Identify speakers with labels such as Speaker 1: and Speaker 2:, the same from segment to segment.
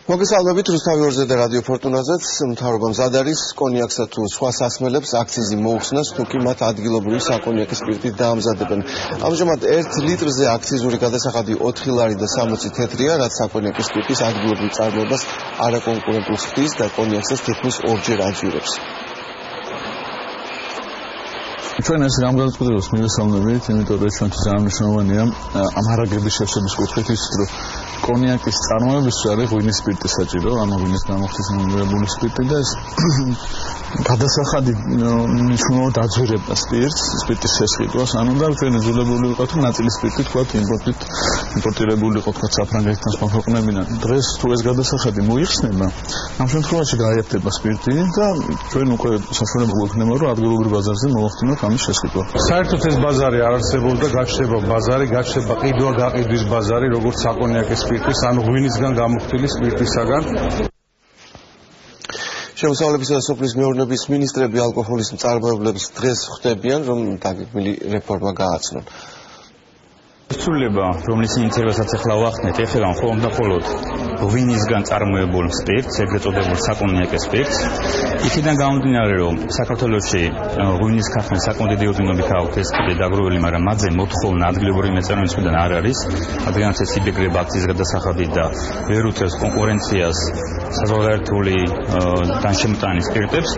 Speaker 1: მოგესალმებით რუსთავი ორზე და რადიო ფორტუნაზეც მთავრობა მზად არის კონიაქსა თუ სხვა სასმელებს აქციზი მოუხსნას თუ კი მათ ადგილობრივი საკონიაკის სპირტით დაამზადებენ. ამჟამად 1 ლიტრზე აქციზური გადასახადი 4 ლარი და 60 თეთრია, რაც საკონიაკის სპირტის ადგილობრივ წარმოებას არაკონკურენტულს ხდის და კონიაკსაც თითქმის ორჯერ აძვირებს.
Speaker 2: ჩვენ ეს გამგადაწყვეტილებას მივესალმებით, იმიტომ რომ ჩვენთვის ძალიან მნიშვნელოვანია ამ არაგების შევსების კუთხით ის, რომ კონიაკის წარმოებისთვის არის ღვინის სპირტი საჭირო, ანუ ღვინის გამოხდის მიმოღებული სპირტი და ეს გადასახადი მნიშვნელოვნად აძვირებდა სპირტის შესყიდვას, ანუ და ჩვენ იძულებული ვიყავთ ნაწილი სპირტი თქვათ იმპორტირებული იყო თქვათ საფრანგეთიდან სხვა ქვეყნებიდან. დღეს თუ ეს გადასახადი მოიხსნება, ამ შემთხვევაში გააერთება სპირტი და ჩვენ უკვე საშუალება გვექნება რომ ადგილობრივ ბაზარზე მოვახდინოთ ამის შესყიდვა.
Speaker 3: საერთოდ ეს ბაზარი არ არსებობდა, გაჩნდება ბაზარი, გაჩნდება ყიდვა-გაყიდვის ბაზარი, როგორც საკონიაკის სპირტის, ანუ ღვინისგან გამოხდილი სპირტისაგან.
Speaker 1: შემოსავლებისა და სოფლის მეურნეობის მინისტრები ალკოჰოლის მწარმოებლებს დღეს ხვდებიან, რომ დაგეგმილი რეფორმა გააცნონ.
Speaker 4: ცვლილება, რომლის ინიციატივასაც ახლა ვახდენთ, ეხება მხოლოდ და მხოლოდ ღვინისგან წარმოებულ სპირტს, ეგრეთ წოდებულ საკონიაკის სპირტს. იქიდან გამომდინარე, რომ საქართველოში ღვინის ქარხნის საკმაოდ დიდი რაოდენობით აქვს, ეს კიდე დაგროვილი, მაგრამ მათზე მოთხოვნა ადგილობრივი მეწარმეებისგან არ არის, რადგანაც ეს იბეგრება აქციის გადასახადით და ვერ უთევს კონკურენციას საზღვარგარეთული განშემტანი სპირტებს.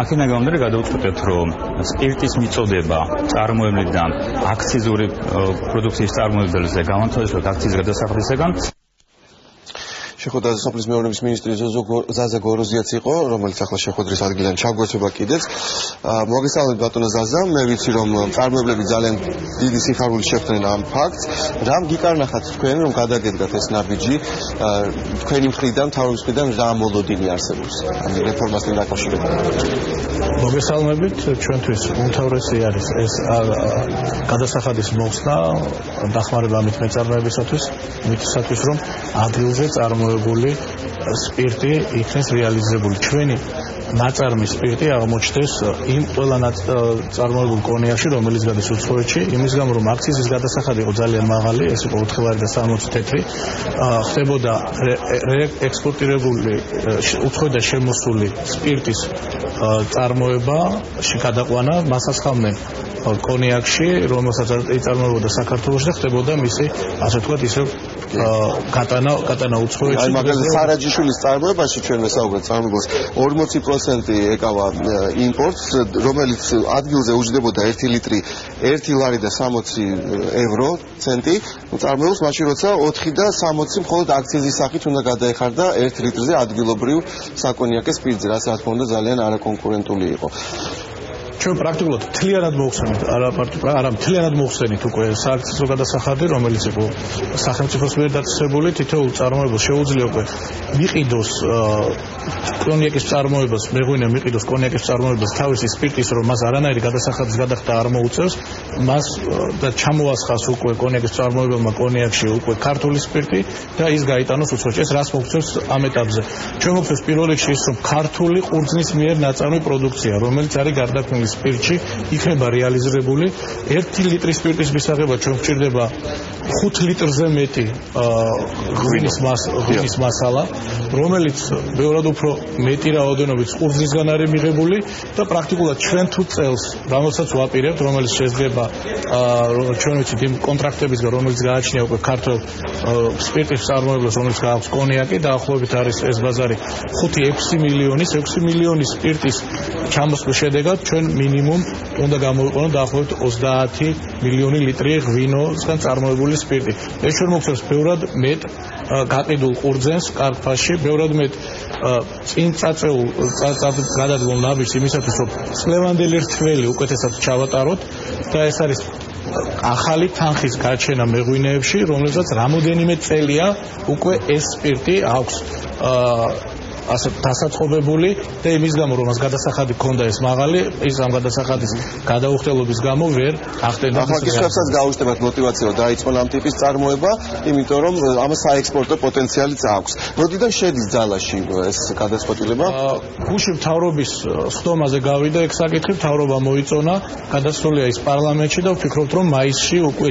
Speaker 4: აქედან გამომდინარე, გადავწყვეტეთ, რომ სპირტის მიწოდება წარმოებლიდან აქციზური პროდუქციის წარმოებელზე გამონთვალისწინოთ აქციის გადასახადისგან.
Speaker 1: შეხვედრაზე სოფლის მეურნეობის მინისტრი ზაზა გოროზიაც იყო, რომელიც ახლა შეხვედრის ადგილიდან ჩაგვეცება კიდეც. მოგესალმებით ბატონო ზაზა, მე ვიცი რომ მწარმოებლები ძალიან დიდი სიხარულით შეხვდნენ ამ ფაქტს. რამ გიკარნახათ თქვენ რომ გადაგედგათ ეს ნაბიჯი, თქვენი მხრიდან, მთავრობის მხრიდან რა მოლოდინი არსებობს ამ რეფორმასთან დაკავშირებით?
Speaker 5: მოგესალმებით, ჩვენთვის უმთავრესი არის ეს გადასახადის მოხსნა დახმარება ამით მეწარმეებისათვის, იმისათვის რომ ადგილზე წარმოებული სპირტი იქნეს რეალიზებული. ჩვენი ნაწარმის სპირტი აღმოჩნდეს იმ ყველა წარმოებულ კონიაკში, რომელიც გადის უცხოეთში, იმის გამო რომ აქციზის გადასახადი იყო ძალიან მაღალი, ეს იყო 4 ლარი და 60 თეთრი, ხდებოდა ექსპორტირებული უცხოეთიდან შემოსული სპირტის წარმოებაში გადაყვანა, მასაც ხამდნენ კონიაკში, რომელსაც იწარმოებოდა საქართველოში და ხდებოდა მისი, ასე ვთქვათ, ისე გატანა უცხოეთში.
Speaker 1: მაგალითად სარაჯიშვილის წარმოებაში ჩვენ ვესაუბრეთ წარმოებას 40% ეკავა იმპორტს, რომელიც ადგილზე უჯდებოდა 1 ლიტრი 1 ლარი და 60 ევრო ცენტი, წარმოებულს მაშინ როცა 4 და 60 მხოლოდ აქციზის სახით უნდა გადაეხარდა 1 ლიტრზე ადგილობრივ საკონიაკის სპირტზე, რაც რა თქმა უნდა ძალიან არაკონკურენტული იყო.
Speaker 5: ჩვენ პრაქტიკულად მთლიანად მოხსენით, არა მთლიანად მოხსენით უკვე სააქციზო გადასახადი, რომელიც იყო სახელმწიფოს მიერ დაწესებული, თითოეულ წარმოებელს შეუძლია უკვე მიყიდოს კონიაკის წარმოებას, მეღვინე მიყიდოს კონიაკის წარმოებას თავისი სპირტის, რომ მას არანაირი გადასახადის გადახდა არ მოუწევს, მას და ჩამოასხას უკვე კონიაკის წარმოებელმა კონიაკში უკვე ქართული სპირტი და ის გაიტანოს უცხოეთში. ეს რას მოგვწევს ამ ეტაპზე? ჩვენ მოგვწევს პირველ რიგში ის, რომ ქართული ყურძნის მიერ ნაწარმი პროდუქცია, რომელიც არის გარდაქმნილი სპირტში, იქნება რეალიზებული. 1 ლიტრის სპირტის მისაღებად ჩვენ გვჭირდება 5 ליטრზე მეტი ღვინის მასალა, რომელიც ბევრად უფრო მეტი რაოდენობით ყურძნისგან არის მიღებული და პრაქტიკულად ჩვენ თუ წელს, რომელსაც ვაპირებთ, რომელიც შეძლება ჩვენ ვიცით იმ კონტრაქტებისგან, რომელიც გააჩნია უკვე ქართულ სპირტის წარმოებლებს, რომელიც გააქვს კონიაკი, დაახლოებით არის ეს ბაზარი 5-6 მილიონი სპირტის ჩამოსვლის შედეგად ჩვენ მინიმუმ უნდა გამოვიყენოთ დაახლოებით 30 მილიონი ლიტრი ღვინოსგან წარმოებული სპირტი. ეს ჩვენ მოგვწევს ბევრად მეტ გაყიდულ ყურძენს კარგფასში, ბევრად მეტ წინ წაწეულ გადადგმულ ნაბიჯს იმისათვის, რომ წლევანდელი რთველი უკეთესად ჩავატაროთ და ეს არის ახალი თანხის გაჩენა მეღვინეებში, რომელსაც რამოდენიმე წელია უკვე ეს სპირტი აქვს ასე დასაწყობებული და იმის გამო რომ მას გადასახადი ქონდა ეს მაღალი, ის ამ გადასახადის გადაუხდელობის გამო ვერ ახდენდა.
Speaker 1: ახლა კითხებსაც გაუჩნდებათ мотиваციო დაიწყონ ამ ტიპის წარმოება, იმიტომ რომ ამას საექსპორტო პოტენციალიც აქვს. როდიდან შედის ძალაში ეს გადაწყვეტილება?
Speaker 5: გუშინ მთავრობის ხდომაზე გავიდა ეგ საკითხი, მთავრობა მოიწონა, გადასულია ის პარლამენტში და ვფიქრობთ რომ მაისში უკვე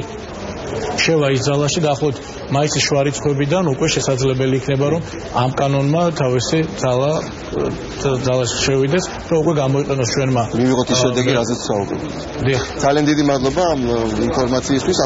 Speaker 5: შევა ის ძალაში დაახლოებით მაისის შუა რიცხვებიდან უკვე შესაძლებელი იქნება რომ ამ კანონმა თავისი ძალაში შევიდეს და უკვე გამოიყენოს ჩვენმა
Speaker 1: მივიღოთ ის შედეგი რაზეც საუბრობთ.
Speaker 5: დიახ.
Speaker 1: ძალიან დიდი მადლობა ამ ინფორმაციისთვის.